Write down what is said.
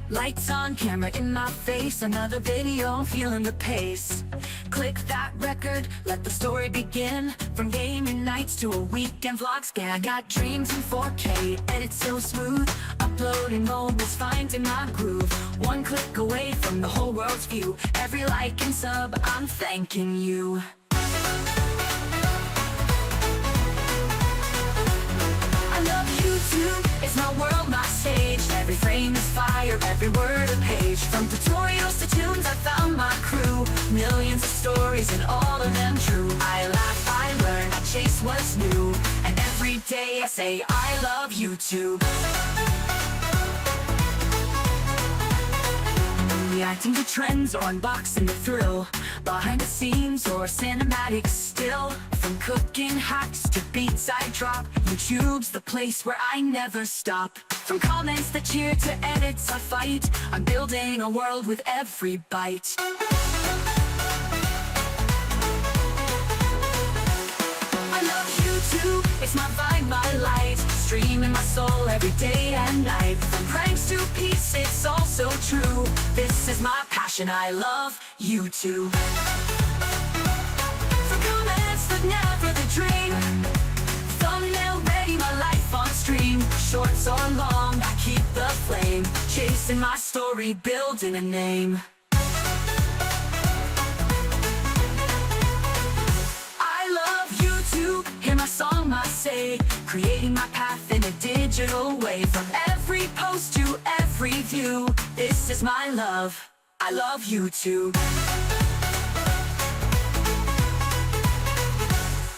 Lights on, camera in my face, another video, feeling the pace. Click that record, let the story begin. From gaming nights to a weekend vlog scan. I got dreams in 4K, edit so smooth. Uploading mobiles, finding my groove. One click away from the whole world's view. Every like and sub, I'm thanking you. I love YouTube, it's my world, my stage. Every frame is fire, every word a page. From tutorials to tunes, I found my crew. Millions of stories and all of them true. I laugh, I learn, I chase what's new. And every day I say I love YouTube. Reacting to trends or unboxing the thrill. Behind the scenes or cinematic still. From cooking hacks to beats I drop, YouTube's the place where I never stop. From comments that cheer to edits I fight, I'm building a world with every bite. I love YouTube, it's my vibe, my light. Streaming my soul every day and night. From pranks to peace, it's all so true. This is my passion, I love YouTube. From comments that never the drain. Thumbnail ready, my life on stream. Shorts or long, I keep the flame. Chasing my story, building a name. Hear my song, my say, creating my path in a digital way. From every post to every view, this is my love, I love YouTube.